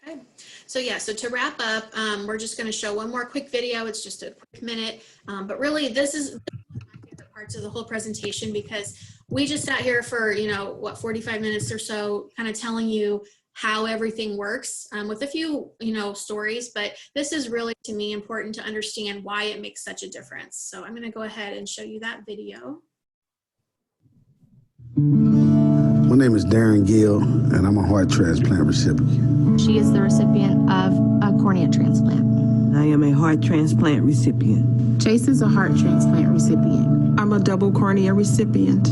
Okay, so yeah, so to wrap up, we're just going to show one more quick video. It's just a quick minute, but really this is one of my favorite parts of the whole presentation, because we just sat here for, 45 minutes or so, kind of telling you how everything works with a few, stories, but this is really, to me, important to understand why it makes such a difference. So I'm going to go ahead and show you that video. My name is Darren Gill, and I'm a heart transplant recipient. She is the recipient of a cornea transplant. I am a heart transplant recipient. Chase is a heart transplant recipient. I'm a double cornea recipient.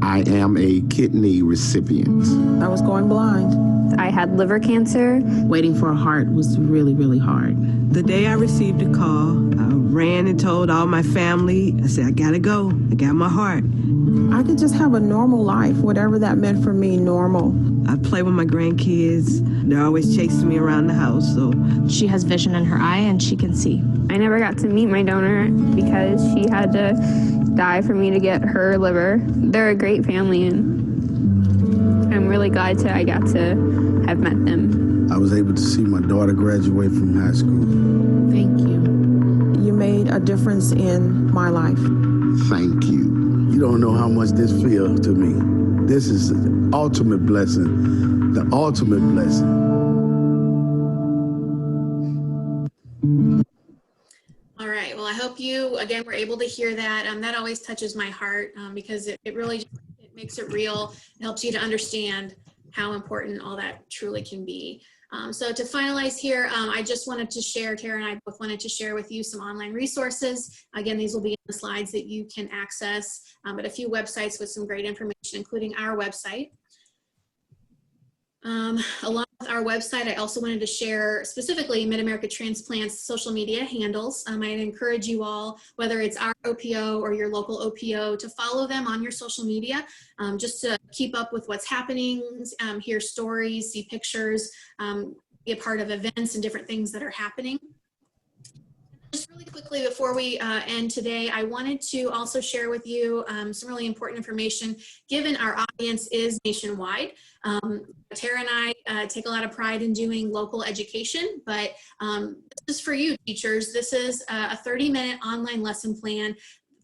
I am a kidney recipient. I was going blind. I had liver cancer. Waiting for a heart was really, really hard. The day I received a call, I ran and told all my family. I said, I gotta go. I got my heart. I could just have a normal life, whatever that meant for me, normal. I play with my grandkids. They're always chasing me around the house. So She has vision in her eye and she can see. I never got to meet my donor because she had to die for me to get her liver. They're a great family, and I'm really glad I got to have met them. I was able to see my daughter graduate from high school. Thank you. You made a difference in my life. Thank you. You don't know how much this feels to me. This is the ultimate blessing, the ultimate blessing. All right, well, I hope you, again, were able to hear that. That always touches my heart because it really it makes it real. It helps you to understand how important all that truly can be. So to finalize here, I just wanted to share, Tara and I both wanted to share with you some online resources. Again, these will be in the slides that you can access, but a few websites with some great information, including our website. Along with our website, I also wanted to share specifically Mid-America Transplant's social media handles. I'd encourage you all, whether it's our OPO or your local OPO, to follow them on your social media, just to keep up with what's happening, hear stories, see pictures, be a part of events and different things that are happening. Just really quickly before we end today, I wanted to also share with you some really important information, given our audience is nationwide. Tara and I take a lot of pride in doing local education, but this is for you teachers. This is a 30-minute online lesson plan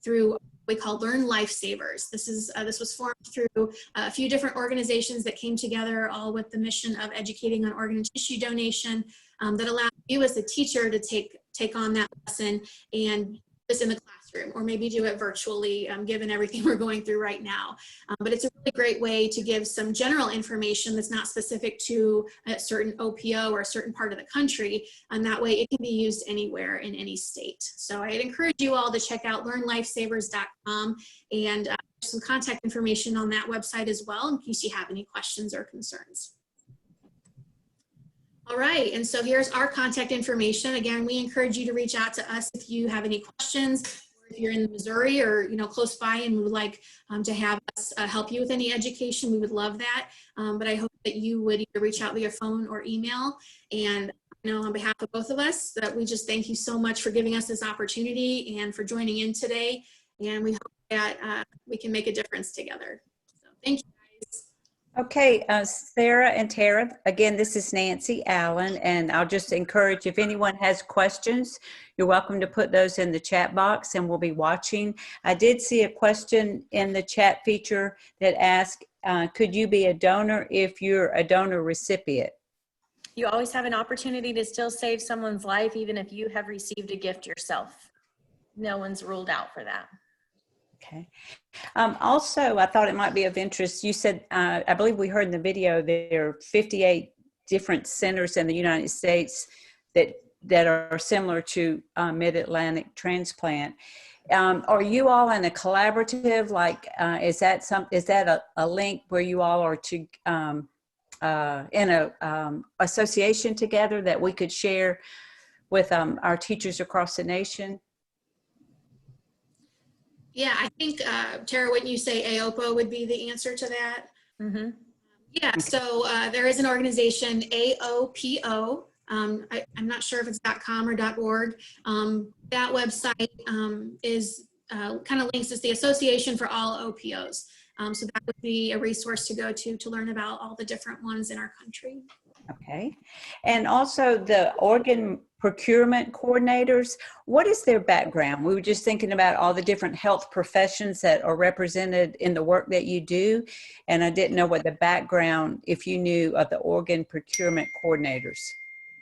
through what we call Learn Lifesavers. This was formed through a few different organizations that came together, all with the mission of educating on organ and tissue donation, that allows you as a teacher to take on that lesson and this in the classroom, or maybe do it virtually, given everything we're going through right now. But it's a really great way to give some general information that's not specific to a certain OPO or a certain part of the country, and that way it can be used anywhere in any state. So I'd encourage you all to check out learnlifesavers.com, and some contact information on that website as well, in case you have any questions or concerns. All right, and so here's our contact information. Again, we encourage you to reach out to us if you have any questions, or if you're in Missouri or close by and would like to have us help you with any education. We would love that. But I hope that you would either reach out via phone or email. And on behalf of both of us, that we just thank you so much for giving us this opportunity and for joining in today. And we hope that we can make a difference together. So thank you. Okay, Sarah and Tara, again, this is Nancy Allen, and I'll just encourage, if anyone has questions, you're welcome to put those in the chat box and we'll be watching. I did see a question in the chat feature that asked, could you be a donor if you're a donor recipient? You always have an opportunity to still save someone's life, even if you have received a gift yourself. No one's ruled out for that. Okay. Also, I thought it might be of interest. You said, I believe we heard in the video, there are 58 different centers in the United States that are similar to Mid-Atlantic Transplant. Are you all in a collaborative? Like, is that a link where you all are to in a association together that we could share with our teachers across the nation? Yeah, I think, Tara, wouldn't you say AOPA would be the answer to that? Mm-hmm. Yeah, so there is an organization, AOPO. I'm not sure if it's .com or .org. That website is kind of links to the Association for All OPOs. So that would be a resource to go to learn about all the different ones in our country. Okay. And also the organ procurement coordinators, what is their background? We were just thinking about all the different health professions that are represented in the work that you do. And I didn't know what the background, if you knew, of the organ procurement coordinators.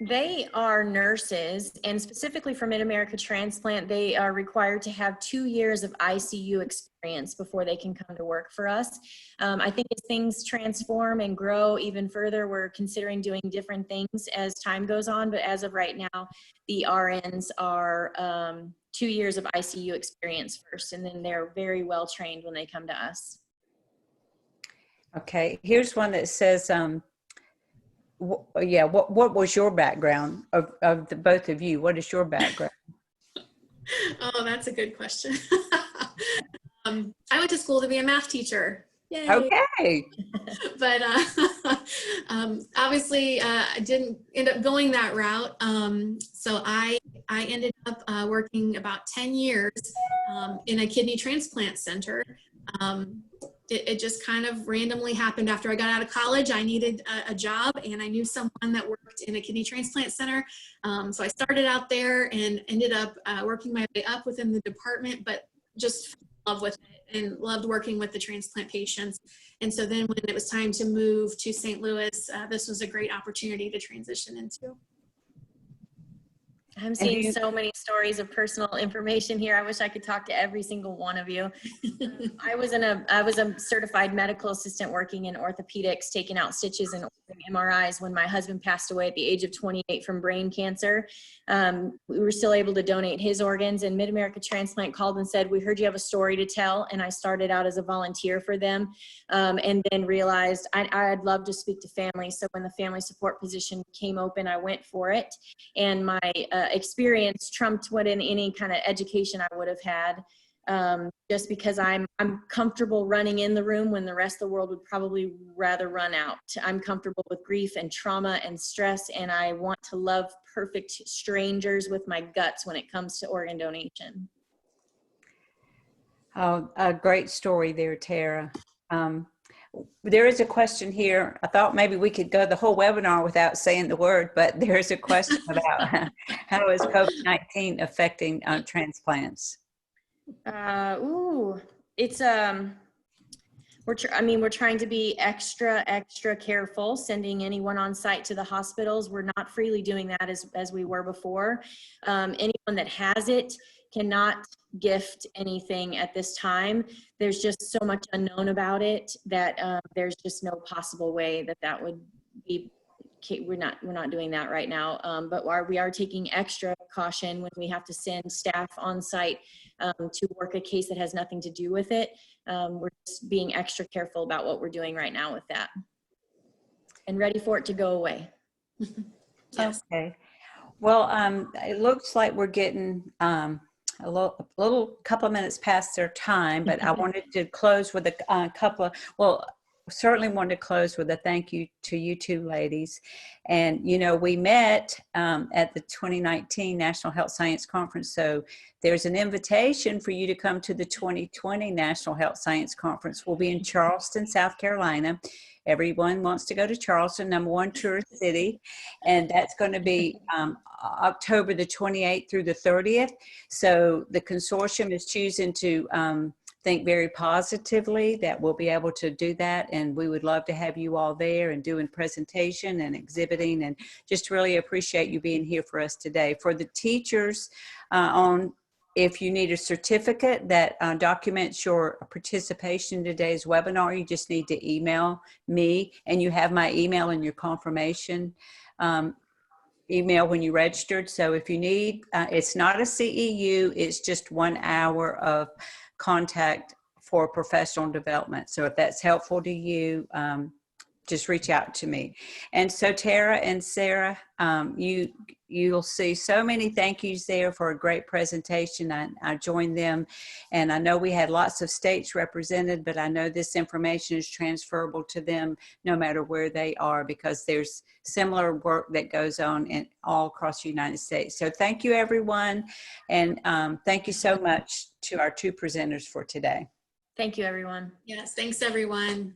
They are nurses, and specifically for Mid-America Transplant, they are required to have 2 years of ICU experience before they can come to work for us. I think as things transform and grow even further, we're considering doing different things as time goes on, but as of right now, the RNs are 2 years of ICU experience first, and then they're very well trained when they come to us. Okay, here's one that says, what was your background of the both of you? What is your background? Oh, that's a good question. I went to school to be a math teacher. Yay. Okay. But obviously, I didn't end up going that route. So I ended up working about 10 years in a kidney transplant center. It just kind of randomly happened after I got out of college. I needed a job, and I knew someone that worked in a kidney transplant center. So I started out there and ended up working my way up within the department, but just fell in love with it and loved working with the transplant patients. And so then when it was time to move to St. Louis, this was a great opportunity to transition into. I'm seeing so many stories of personal information here. I wish I could talk to every single one of you. I was a certified medical assistant working in orthopedics, taking out stitches and MRIs when my husband passed away at the age of 28 from brain cancer. We were still able to donate his organs, and Mid-America Transplant called and said, "We heard you have a story to tell." And I started out as a volunteer for them, and then realized I'd love to speak to families. So when the family support position came open, I went for it. And my experience trumped what in any kind of education I would have had, just because I'm comfortable running in the room when the rest of the world would probably rather run out. I'm comfortable with grief and trauma and stress, and I want to love perfect strangers with my guts when it comes to organ donation. Oh, a great story there, Tara. There is a question here. I thought maybe we could go the whole webinar without saying the word, but there's a question about how is COVID-19 affecting transplants? It's we're trying to be extra careful sending anyone on site to the hospitals. We're not freely doing that as we were before. Anyone that has it cannot gift anything at this time. There's just so much unknown about it that there's just no possible way that would be. We're not doing that right now, but we are taking extra caution when we have to send staff on site to work a case that has nothing to do with it. We're just being extra careful about what we're doing right now with that, and ready for it to go away. Yes. Okay. Well, it looks like we're getting a little couple of minutes past their time, but I wanted to close with a couple of, certainly wanted to close with a thank you to you two ladies. And, we met at the 2019 National Health Science Conference. So there's an invitation for you to come to the 2020 National Health Science Conference. We'll be in Charleston, South Carolina. Everyone wants to go to Charleston, #1 tourist city. And that's going to be October the 28th through the 30th. So the consortium is choosing to think very positively that we'll be able to do that, and we would love to have you all there and doing presentation and exhibiting, and just really appreciate you being here for us today. For the teachers, if you need a certificate that documents your participation in today's webinar, you just need to email me, and you have my email in your confirmation email when you registered. So if you need, it's not a CEU, it's just 1 hour of contact for professional development. So if that's helpful to you, just reach out to me. And so Tara and Sarah, you'll see so many thank yous there for a great presentation. I joined them, and I know we had lots of states represented, but I know this information is transferable to them no matter where they are, because there's similar work that goes on in all across the United States. So thank you, everyone. And thank you so much to our two presenters for today. Thank you, everyone. Yes, thanks everyone.